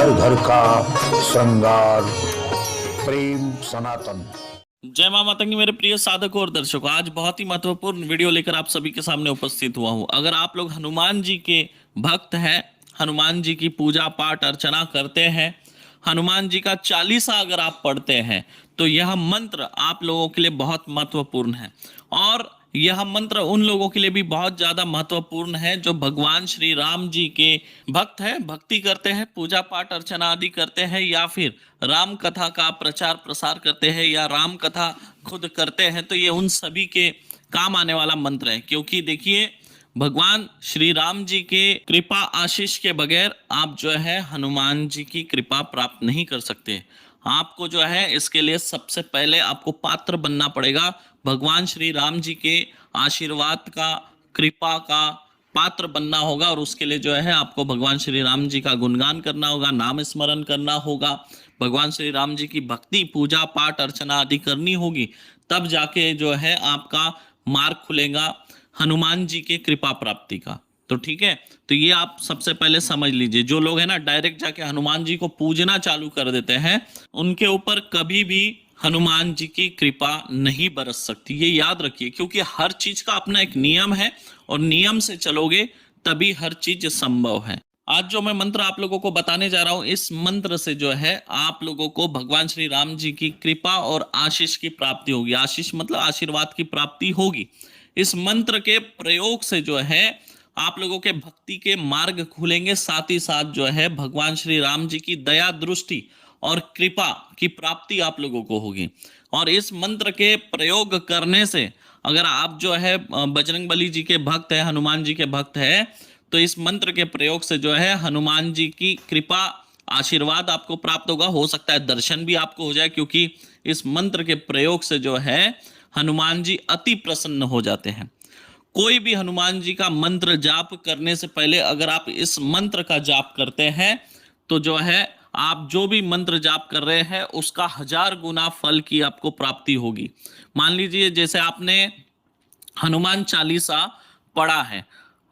घर घर का श्रृंगार। प्रेम सनातन। जय मां मातंगी मेरे प्रिय साधकों और दर्शकों, आज बहुत ही महत्वपूर्ण वीडियो लेकर आप सभी के सामने उपस्थित हुआ हूं। अगर आप लोग हनुमान जी के भक्त हैं, हनुमान जी की पूजा पाठ अर्चना करते हैं, हनुमान जी का चालीसा अगर आप पढ़ते हैं, तो यह मंत्र आप लोगों के लिए बहुत महत्वपूर्ण है। और यह मंत्र उन लोगों के लिए भी बहुत ज़्यादा महत्वपूर्ण है जो भगवान श्री राम जी के भक्त हैं, भक्ति करते हैं, पूजा पाठ अर्चना आदि करते हैं, या फिर राम कथा का प्रचार प्रसार करते हैं, या राम कथा खुद करते हैं। तो ये उन सभी के काम आने वाला मंत्र है, क्योंकि देखिए भगवान श्री राम जी के कृपा आशीष के बगैर आप जो है हनुमान जी की कृपा प्राप्त नहीं कर सकते। आपको जो है इसके लिए सबसे पहले आपको पात्र बनना पड़ेगा, भगवान श्री राम जी के आशीर्वाद का, कृपा का पात्र बनना होगा। और उसके लिए जो है आपको भगवान श्री राम जी का गुणगान करना होगा, नाम स्मरण करना होगा, भगवान श्री राम जी की भक्ति पूजा पाठ अर्चना आदि करनी होगी। तब जाके जो है आपका मार्ग खुलेगा हनुमान जी के कृपा प्राप्ति का। तो ठीक है, तो ये आप सबसे पहले समझ लीजिए। जो लोग है ना डायरेक्ट जाके हनुमान जी को पूजना चालू कर देते हैं, उनके ऊपर कभी भी हनुमान जी की कृपा नहीं बरस सकती, ये याद रखिए। क्योंकि हर चीज का अपना एक नियम है, और नियम से चलोगे तभी हर चीज संभव है। आज जो मैं मंत्र आप लोगों को बताने जा रहा हूं, इस मंत्र से जो है आप लोगों को भगवान श्री राम जी की कृपा और आशीष की प्राप्ति होगी। आशीष मतलब आशीर्वाद की प्राप्ति होगी। इस मंत्र के प्रयोग से जो है आप लोगों के भक्ति के मार्ग खुलेंगे, साथ ही साथ जो है भगवान श्री राम जी की दया दृष्टि और कृपा की प्राप्ति आप लोगों को होगी। और इस मंत्र के प्रयोग करने से अगर आप जो है बजरंगबली जी के भक्त है, हनुमान जी के भक्त है, तो इस मंत्र के प्रयोग से जो है हनुमान जी की कृपा आशीर्वाद आपको प्राप्त होगा। हो सकता है दर्शन भी आपको हो जाए, क्योंकि इस मंत्र के प्रयोग से जो है हनुमान जी अति प्रसन्न हो जाते हैं। कोई भी हनुमान जी का मंत्र जाप करने से पहले अगर आप इस मंत्र का जाप करते हैं, तो जो है आप जो भी मंत्र जाप कर रहे हैं उसका 1000 गुना फल की आपको प्राप्ति होगी। मान लीजिए जैसे आपने हनुमान चालीसा पढ़ा है,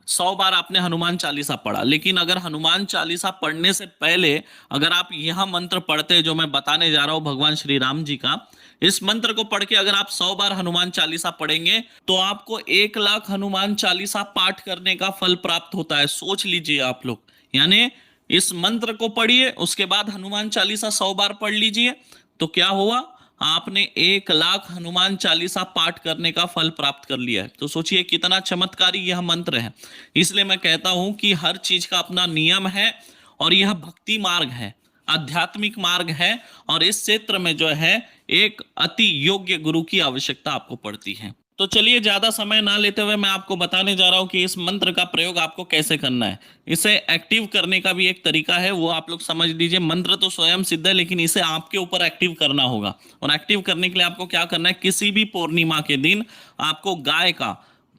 100 बार आपने हनुमान चालीसा पढ़ा, लेकिन अगर हनुमान चालीसा पढ़ने से पहले अगर आप यह मंत्र पढ़ते जो मैं बताने जा रहा हूं भगवान श्री राम जी का, इस मंत्र को पढ़ के अगर आप 100 बार हनुमान चालीसा पढ़ेंगे तो आपको 1 लाख हनुमान चालीसा पाठ करने का फल प्राप्त होता है। सोच लीजिए आप लोग, यानी इस मंत्र को पढ़िए, उसके बाद हनुमान चालीसा 100 बार पढ़ लीजिए, तो क्या हुआ, आपने 1 लाख हनुमान चालीसा पाठ करने का फल प्राप्त कर लिया है। तो सोचिए कितना चमत्कारी यह मंत्र है। इसलिए मैं कहता हूं कि हर चीज का अपना नियम है, और यह भक्ति मार्ग है, आध्यात्मिक मार्ग है, और इस क्षेत्र में जो है एक अति योग्य गुरु की आवश्यकता आपको पड़ती है। तो चलिए ज्यादा समय ना लेते हुए मैं आपको बताने जा रहा हूं कि इस मंत्र का प्रयोग आपको कैसे करना है। इसे एक्टिव करने का भी एक तरीका है, वो आप लोग समझ लीजिए। मंत्र तो स्वयं सिद्ध है, लेकिन इसे आपके ऊपर एक्टिव करना होगा। और एक्टिव करने के लिए आपको क्या करना है, किसी भी पूर्णिमा के दिन आपको गाय का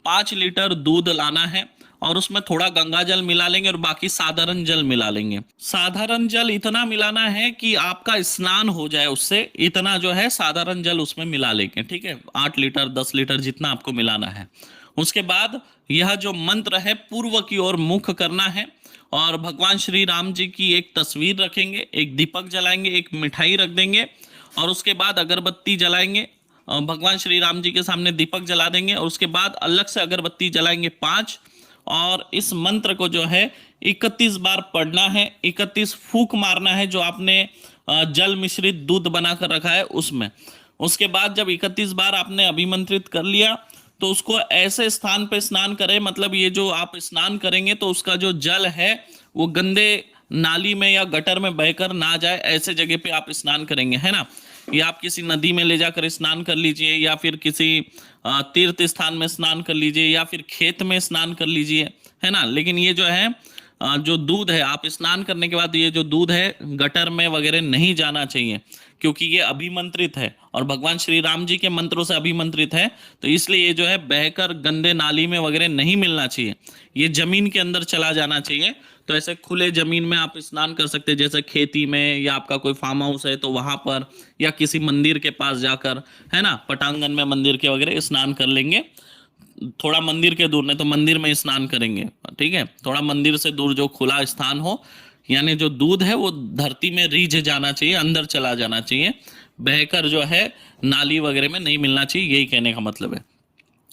5 लीटर दूध लाना है, और उसमें थोड़ा गंगा जल मिला लेंगे और बाकी साधारण जल मिला लेंगे। साधारण जल इतना मिलाना है कि आपका स्नान हो जाए उससे, इतना जो है साधारण जल उसमें मिला लेंगे। ठीक है, 8 लीटर 10 लीटर जितना आपको मिलाना है। उसके बाद यह जो मंत्र है पूर्व की ओर मुख करना है, और भगवान श्री राम जी की एक तस्वीर रखेंगे, एक दीपक जलाएंगे, एक मिठाई रख देंगे, और उसके बाद अगरबत्ती जलाएंगे। भगवान श्री राम जी के सामने दीपक जला देंगे, और उसके बाद अलग से अगरबत्ती जलाएंगे 5। और इस मंत्र को जो है 31 बार पढ़ना है, 31 फूंक मारना है जो आपने जल मिश्रित दूध बनाकर रखा है उसमें। उसके बाद जब 31 बार आपने अभिमंत्रित कर लिया, तो उसको ऐसे स्थान पे स्नान करें, मतलब ये जो आप स्नान करेंगे तो उसका जो जल है वो गंदे नाली में या गटर में बहकर ना जाए, ऐसे जगह पे आप स्नान करेंगे, है ना। या आप किसी नदी में ले जाकर स्नान कर लीजिए, या फिर किसी तीर्थ स्थान में स्नान कर लीजिए, या फिर खेत में स्नान कर लीजिए, है ना। लेकिन ये जो है जो दूध है, आप स्नान करने के बाद ये जो दूध है गटर में वगैरह नहीं जाना चाहिए, क्योंकि ये अभिमंत्रित है और भगवान श्री राम जी के मंत्रों से अभिमंत्रित है। तो इसलिए ये जो है बहकर गंदे नाली में वगैरह नहीं मिलना चाहिए, ये जमीन के अंदर चला जाना चाहिए। तो ऐसे खुले जमीन में आप स्नान कर सकते हैं, जैसे खेती में, या आपका कोई फार्म हाउस है तो वहां पर, या किसी मंदिर के पास जाकर, है ना, पटांगन में मंदिर के वगैरह स्नान कर लेंगे। थोड़ा मंदिर के दूर नहीं तो मंदिर में स्नान करेंगे, ठीक है। थोड़ा मंदिर से दूर जो खुला स्थान हो, यानी जो दूध है वो धरती में रीझ जाना चाहिए, अंदर चला जाना चाहिए, बहकर जो है नाली वगैरह में नहीं मिलना चाहिए, यही कहने का मतलब है।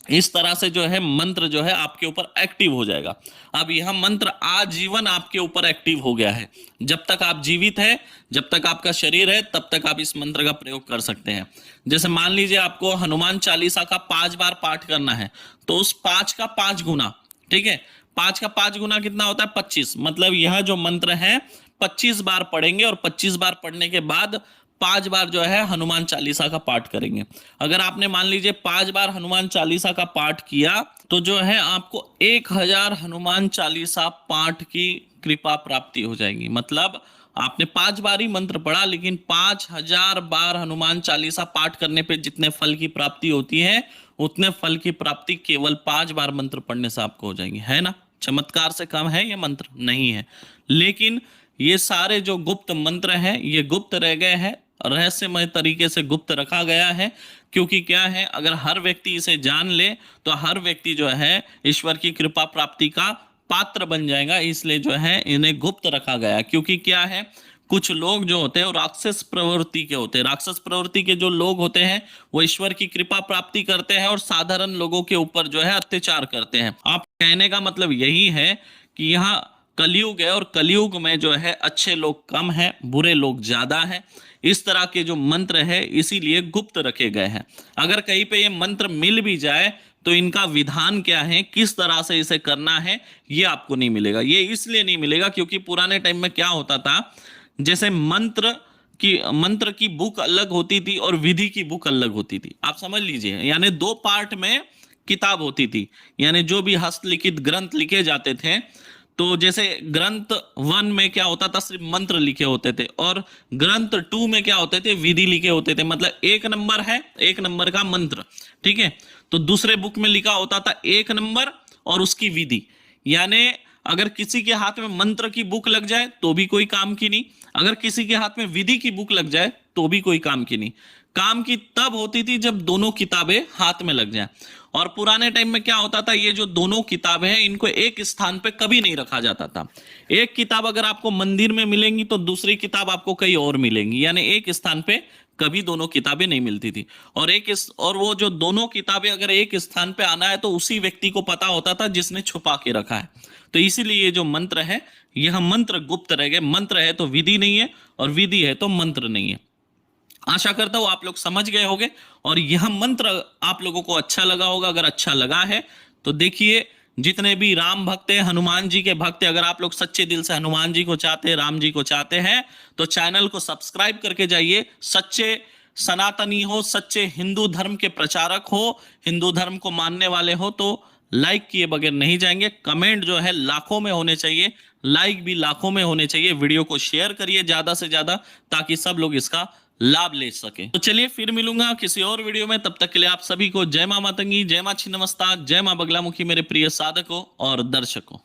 इस तरह से जो है मंत्र जो है आपके ऊपर एक्टिव हो जाएगा। अब यह मंत्र आजीवन आपके ऊपर एक्टिव हो गया है। जब तक आप जीवित है, जब तक आपका शरीर है, तब तक आप इस मंत्र का प्रयोग कर सकते हैं। जैसे मान लीजिए आपको हनुमान चालीसा का 5 बार पाठ करना है, तो उस 5 का 5 गुना, ठीक है, 5 का 5 गुना कितना होता है? 25। मतलब यह जो मंत्र है 25 बार पढ़ेंगे और 25 बार पढ़ने के बाद 5 बार जो है हनुमान चालीसा का पाठ करेंगे। अगर आपने मान लीजिए 5 बार हनुमान चालीसा का पाठ किया तो जो है आपको 1000 हनुमान चालीसा पाठ की कृपा प्राप्ति हो जाएगी। मतलब आपने 5 बार ही मंत्र पढ़ा, लेकिन 5000 बार हनुमान चालीसा पाठ करने पे जितने फल की प्राप्ति होती है, उतने फल की प्राप्ति केवल 5 बार मंत्र पढ़ने से आपको हो जाएगी। है ना, चमत्कार से कम है ये मंत्र? नहीं है। लेकिन ये सारे जो गुप्त मंत्र हैं ये गुप्त रह गए हैं, रहस्यमय तरीके से गुप्त रखा गया है। क्योंकि क्या है, अगर हर व्यक्ति इसे जान ले तो हर व्यक्ति जो है ईश्वर की कृपा प्राप्ति का पात्र बन जाएगा। इसलिए जो है इन्हें गुप्त रखा गया है। क्योंकि क्या है, कुछ लोग जो होते हैं वो राक्षस प्रवृत्ति के होते हैं। राक्षस प्रवृत्ति के जो लोग होते हैं वो ईश्वर की कृपा प्राप्ति करते हैं और साधारण लोगों के ऊपर जो है अत्याचार करते हैं। आप कहने का मतलब यही है कि यहाँ कलयुग है और कलयुग में जो है अच्छे लोग कम हैं, बुरे लोग ज्यादा हैं। इस तरह के जो मंत्र है इसीलिए गुप्त रखे गए हैं। अगर कहीं पे ये मंत्र मिल भी जाए तो इनका विधान क्या है, किस तरह से इसे करना है, ये आपको नहीं मिलेगा। ये इसलिए नहीं मिलेगा क्योंकि पुराने टाइम में क्या होता था, जैसे मंत्र की बुक अलग होती थी और विधि की बुक अलग होती थी। आप समझ लीजिए, यानी 2 पार्ट में किताब होती थी। यानी जो भी हस्तलिखित ग्रंथ लिखे जाते थे, तो जैसे ग्रंथ 1 में क्या होता था, सिर्फ मंत्र लिखे होते थे, और ग्रंथ 2 में क्या होते थे, विधि लिखे होते थे। मतलब 1 नंबर है, 1 नंबर का मंत्र, ठीक है। तो दूसरे बुक में लिखा होता था 1 नंबर और उसकी विधि। यानी अगर किसी के हाथ में मंत्र की बुक लग जाए तो भी कोई काम की नहीं, अगर किसी के हाथ में विधि की बुक लग जाए तो भी कोई काम की नहीं। काम की तब होती थी जब दोनों किताबें हाथ में लग जाए। और पुराने टाइम में क्या होता था, ये जो दोनों किताबें हैं इनको एक स्थान पे कभी नहीं रखा जाता था। एक किताब अगर आपको मंदिर में मिलेंगी तो दूसरी किताब आपको कहीं और मिलेंगी। यानी एक स्थान पे कभी दोनों किताबें नहीं मिलती थी। और वो जो दोनों किताबें अगर एक स्थान पे आना है तो उसी व्यक्ति को पता होता था जिसने छुपा के रखा है। तो इसीलिए ये जो मंत्र है, यह मंत्र गुप्त रह गए। मंत्र है तो विधि नहीं है और विधि है तो मंत्र नहीं है। आशा करता हूं आप लोग समझ गए होंगे और यह मंत्र आप लोगों को अच्छा लगा होगा। अगर अच्छा लगा है तो देखिए, जितने भी राम भक्त हैं, हनुमान जी के भक्त हैं, अगर आप लोग सच्चे दिल से हनुमान जी को चाहते हैं, राम जी को चाहते हैं, तो चैनल को सब्सक्राइब करके जाइए। सच्चे सनातनी हो, सच्चे हिंदू धर्म के प्रचारक हो, हिंदू धर्म को मानने वाले हो तो लाइक किए बगैर नहीं जाएंगे। कमेंट जो है लाखों में होने चाहिए, लाइक भी लाखों में होने चाहिए। वीडियो को शेयर करिए ज्यादा से ज्यादा ताकि सब लोग इसका लाभ ले सके। तो चलिए फिर मिलूंगा किसी और वीडियो में। तब तक के लिए आप सभी को जय मां मातंगी, जय मां छिन्नमस्ता, जय मां बगलामुखी, मेरे प्रिय साधकों और दर्शकों।